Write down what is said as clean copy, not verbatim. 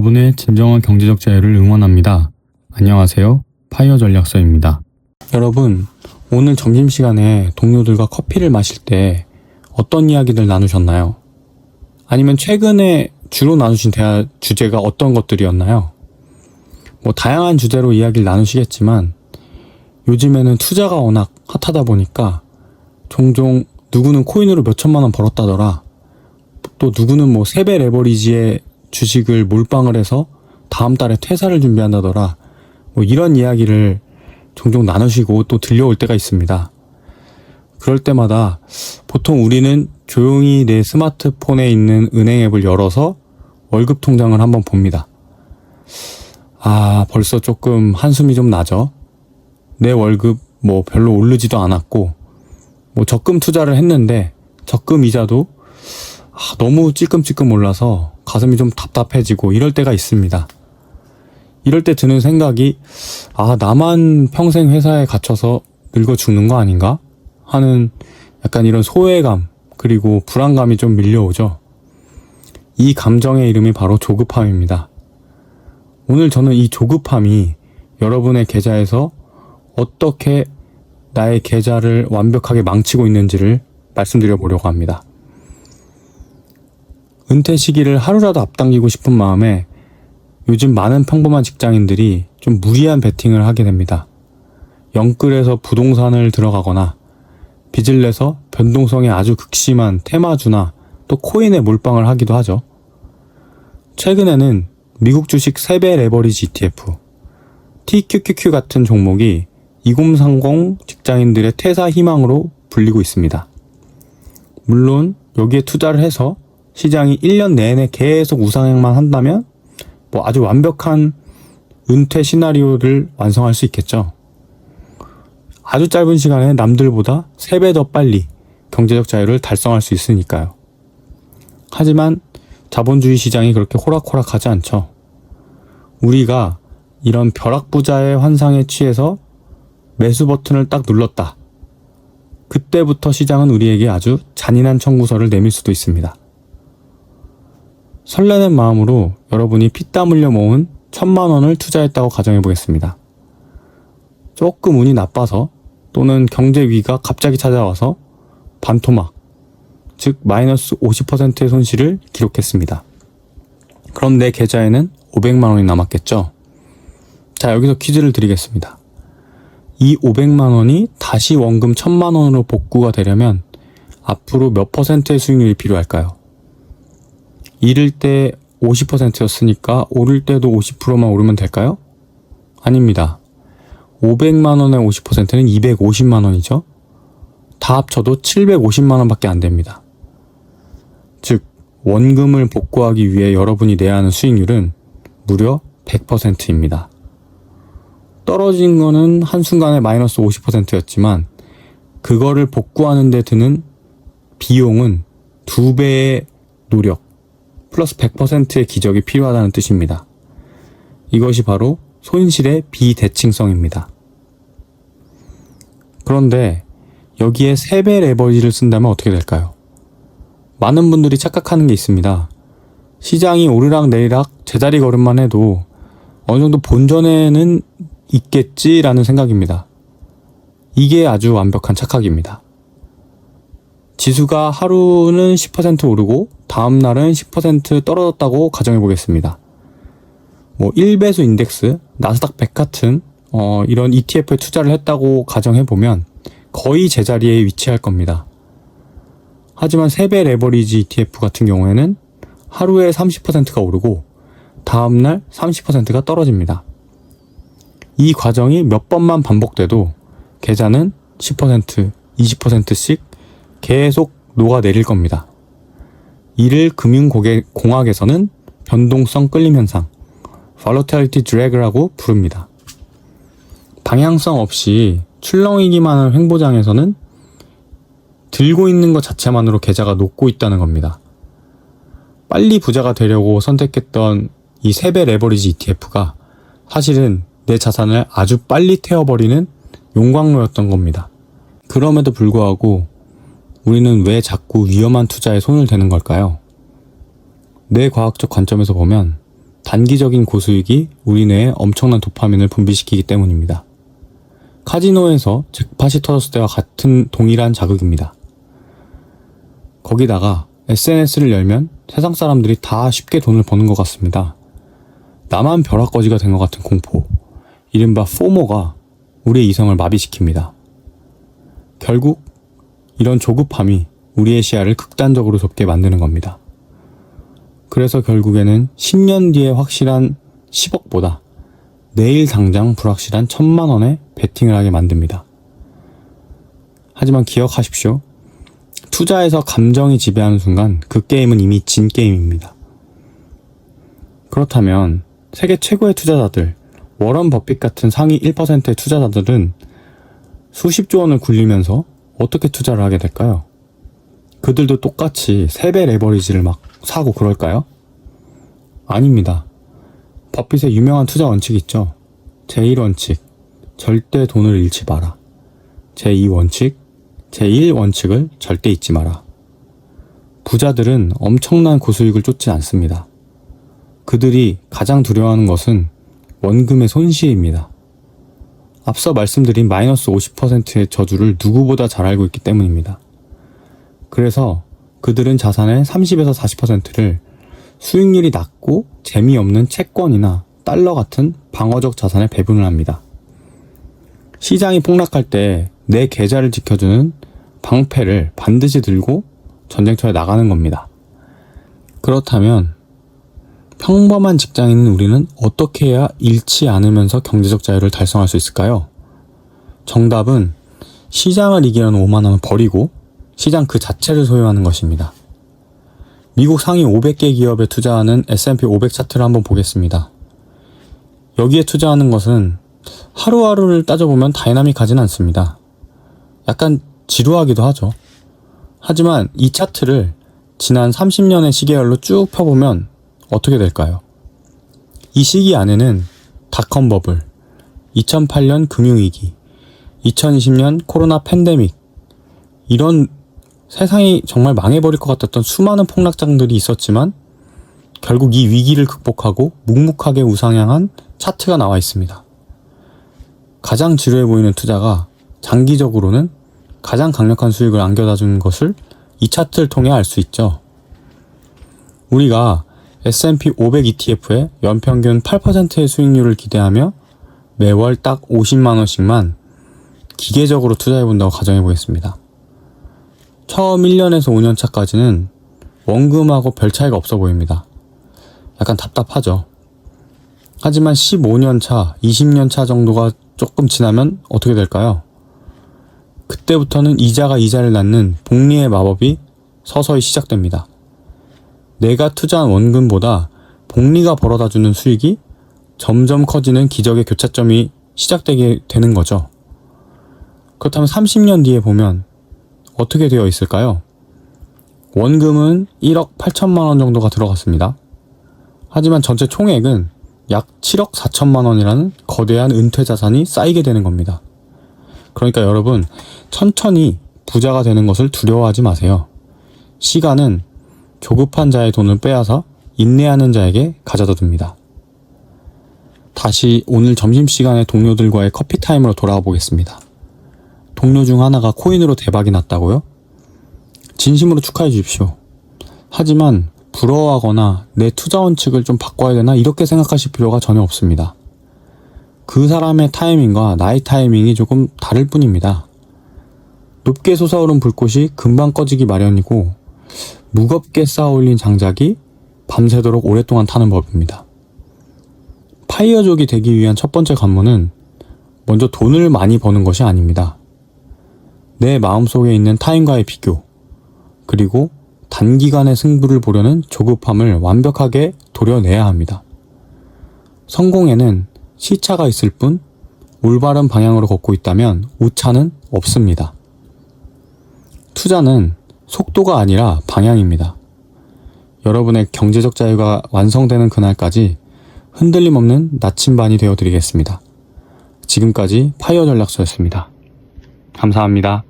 여러분의 진정한 경제적 자유를 응원합니다. 안녕하세요. 파이어 전략서입니다. 여러분, 오늘 점심시간에 동료들과 커피를 마실 때 어떤 이야기들 나누셨나요? 아니면 최근에 주로 나누신 대화 주제가 어떤 것들이었나요? 다양한 주제로 이야기를 나누시겠지만 요즘에는 투자가 워낙 핫하다 보니까 종종 누구는 코인으로 몇 천만 원 벌었다더라, 또 누구는 3배 레버리지에 주식을 몰빵을 해서 다음 달에 퇴사를 준비한다더라, 이런 이야기를 종종 나누시고 또 들려올 때가 있습니다. 그럴 때마다 보통 우리는 조용히 내 스마트폰에 있는 은행 앱을 열어서 월급 통장을 한번 봅니다. 벌써 조금 한숨이 좀 나죠. 내 월급 별로 오르지도 않았고, 적금 투자를 했는데 적금 이자도 너무 찔끔찔끔 올라서 가슴이 좀 답답해지고 이럴 때가 있습니다. 이럴 때 드는 생각이 나만 평생 회사에 갇혀서 늙어 죽는 거 아닌가 하는 약간 이런 소외감, 그리고 불안감이 좀 밀려오죠. 이 감정의 이름이 바로 조급함입니다. 오늘 저는 이 조급함이 여러분의 계좌에서 어떻게 나의 계좌를 완벽하게 망치고 있는지를 말씀드려 보려고 합니다. 은퇴 시기를 하루라도 앞당기고 싶은 마음에 요즘 많은 평범한 직장인들이 좀 무리한 베팅을 하게 됩니다. 영끌에서 부동산을 들어가거나 빚을 내서 변동성이 아주 극심한 테마주나 또 코인에 몰빵을 하기도 하죠. 최근에는 미국 주식 3배 레버리지 ETF, TQQQ 같은 종목이 2030 직장인들의 퇴사 희망으로 불리고 있습니다. 물론 여기에 투자를 해서 시장이 1년 내내 계속 우상향만 한다면 아주 완벽한 은퇴 시나리오를 완성할 수 있겠죠. 아주 짧은 시간에 남들보다 3배 더 빨리 경제적 자유를 달성할 수 있으니까요. 하지만 자본주의 시장이 그렇게 호락호락하지 않죠. 우리가 이런 벼락부자의 환상에 취해서 매수 버튼을 딱 눌렀다, 그때부터 시장은 우리에게 아주 잔인한 청구서를 내밀 수도 있습니다. 설레는 마음으로 여러분이 피땀 흘려 모은 1,000만 원을 투자했다고 가정해 보겠습니다. 조금 운이 나빠서 또는 경제 위기가 갑자기 찾아와서 반토막, 즉 마이너스 50%의 손실을 기록했습니다. 그럼 내 계좌에는 500만 원이 남았겠죠? 자, 여기서 퀴즈를 드리겠습니다. 이 500만 원이 다시 원금 1,000만 원으로 복구가 되려면 앞으로 몇 %의 수익률이 필요할까요? 잃을 때 50%였으니까 오를 때도 50%만 오르면 될까요? 아닙니다. 500만 원의 50%는 250만 원이죠. 다 합쳐도 750만 원밖에 안 됩니다. 즉, 원금을 복구하기 위해 여러분이 내야 하는 수익률은 무려 100%입니다. 떨어진 거는 한순간에 마이너스 50%였지만 그거를 복구하는 데 드는 비용은 2배의 노력 플러스 100%의 기적이 필요하다는 뜻입니다. 이것이 바로 손실의 비대칭성입니다. 그런데 여기에 3배 레버리지를 쓴다면 어떻게 될까요? 많은 분들이 착각하는 게 있습니다. 시장이 오르락 내리락 제자리 걸음만 해도 어느 정도 본전에는 있겠지라는 생각입니다. 이게 아주 완벽한 착각입니다. 지수가 하루는 10% 오르고 다음 날은 10% 떨어졌다고 가정해 보겠습니다. 1배수 인덱스, 나스닥 100 같은 이런 ETF에 투자를 했다고 가정해 보면 거의 제자리에 위치할 겁니다. 하지만 3배 레버리지 ETF 같은 경우에는 하루에 30%가 오르고 다음 날 30%가 떨어집니다. 이 과정이 몇 번만 반복돼도 계좌는 10%, 20%씩 계속 녹아내릴 겁니다. 이를 금융공학에서는 변동성 끌림 현상, volatility drag라고 부릅니다. 방향성 없이 출렁이기만 하는 횡보장에서는 들고 있는 것 자체만으로 계좌가 녹고 있다는 겁니다. 빨리 부자가 되려고 선택했던 이 3배 레버리지 ETF가 사실은 내 자산을 아주 빨리 태워버리는 용광로였던 겁니다. 그럼에도 불구하고 우리는 왜 자꾸 위험한 투자에 손을 대는 걸까요? 뇌과학적 관점에서 보면 단기적인 고수익이 우리 뇌에 엄청난 도파민을 분비시키기 때문입니다. 카지노에서 잭팟이 터졌을 때와 같은 동일한 자극입니다. 거기다가 SNS를 열면 세상 사람들이 다 쉽게 돈을 버는 것 같습니다. 나만 벼락거지가 된 것 같은 공포, 이른바 포모가 우리의 이성을 마비시킵니다. 결국 이런 조급함이 우리의 시야를 극단적으로 좁게 만드는 겁니다. 그래서 결국에는 10년 뒤에 확실한 10억보다 내일 당장 불확실한 1000만 원에 베팅을 하게 만듭니다. 하지만 기억하십시오. 투자에서 감정이 지배하는 순간 그 게임은 이미 진 게임입니다. 그렇다면 세계 최고의 투자자들, 워런 버핏 같은 상위 1%의 투자자들은 수십조 원을 굴리면서 어떻게 투자를 하게 될까요? 그들도 똑같이 3배 레버리지를 막 사고 그럴까요? 아닙니다. 버핏의 유명한 투자 원칙이 있죠. 제1원칙, 절대 돈을 잃지 마라. 제2원칙, 제1원칙을 절대 잊지 마라. 부자들은 엄청난 고수익을 쫓지 않습니다. 그들이 가장 두려워하는 것은 원금의 손실입니다. 앞서 말씀드린 마이너스 50%의 저주를 누구보다 잘 알고 있기 때문입니다. 그래서 그들은 자산의 30에서 40%를 수익률이 낮고 재미없는 채권이나 달러 같은 방어적 자산에 배분을 합니다. 시장이 폭락할 때 내 계좌를 지켜주는 방패를 반드시 들고 전쟁터에 나가는 겁니다. 그렇다면 평범한 직장인인 우리는 어떻게 해야 잃지 않으면서 경제적 자유를 달성할 수 있을까요? 정답은 시장을 이기려는 오만함을 버리고 시장 그 자체를 소유하는 것입니다. 미국 상위 500개 기업에 투자하는 S&P 500 차트를 한번 보겠습니다. 여기에 투자하는 것은 하루하루를 따져보면 다이나믹하진 않습니다. 약간 지루하기도 하죠. 하지만 이 차트를 지난 30년의 시계열로 쭉 펴보면 어떻게 될까요? 이 시기 안에는 닷컴 버블, 2008년 금융위기, 2020년 코로나 팬데믹, 이런 세상이 정말 망해버릴 것 같았던 수많은 폭락장들이 있었지만 결국 이 위기를 극복하고 묵묵하게 우상향한 차트가 나와 있습니다. 가장 지루해 보이는 투자가 장기적으로는 가장 강력한 수익을 안겨다 주는 것을 이 차트를 통해 알 수 있죠. 우리가 S&P 500 ETF에 연평균 8%의 수익률을 기대하며 매월 딱 50만 원씩만 기계적으로 투자해 본다고 가정해 보겠습니다. 처음 1년에서 5년 차까지는 원금하고 별 차이가 없어 보입니다. 약간 답답하죠. 하지만 15년 차, 20년 차 정도가 조금 지나면 어떻게 될까요? 그때부터는 이자가 이자를 낳는 복리의 마법이 서서히 시작됩니다. 내가 투자한 원금보다 복리가 벌어다주는 수익이 점점 커지는 기적의 교차점이 시작되게 되는 거죠. 그렇다면 30년 뒤에 보면 어떻게 되어 있을까요? 원금은 1억 8천만 원 정도가 들어갔습니다. 하지만 전체 총액은 약 7억 4천만 원이라는 거대한 은퇴 자산이 쌓이게 되는 겁니다. 그러니까 여러분, 천천히 부자가 되는 것을 두려워하지 마세요. 시간은 조급한 자의 돈을 빼앗아 인내하는 자에게 가져다 줍니다. 다시 오늘 점심시간에 동료들과의 커피 타임으로 돌아와 보겠습니다. 동료 중 하나가 코인으로 대박이 났다고요? 진심으로 축하해 주십시오. 하지만 부러워하거나 내 투자 원칙을 좀 바꿔야 되나 이렇게 생각하실 필요가 전혀 없습니다. 그 사람의 타이밍과 나의 타이밍이 조금 다를 뿐입니다. 높게 솟아오른 불꽃이 금방 꺼지기 마련이고 무겁게 쌓아올린 장작이 밤새도록 오랫동안 타는 법입니다. 파이어족이 되기 위한 첫 번째 관문은 먼저 돈을 많이 버는 것이 아닙니다. 내 마음속에 있는 타인과의 비교, 그리고 단기간의 승부를 보려는 조급함을 완벽하게 도려내야 합니다. 성공에는 시차가 있을 뿐 올바른 방향으로 걷고 있다면 오차는 없습니다. 투자는 속도가 아니라 방향입니다. 여러분의 경제적 자유가 완성되는 그날까지 흔들림 없는 나침반이 되어드리겠습니다. 지금까지 파이어 전략서였습니다. 감사합니다.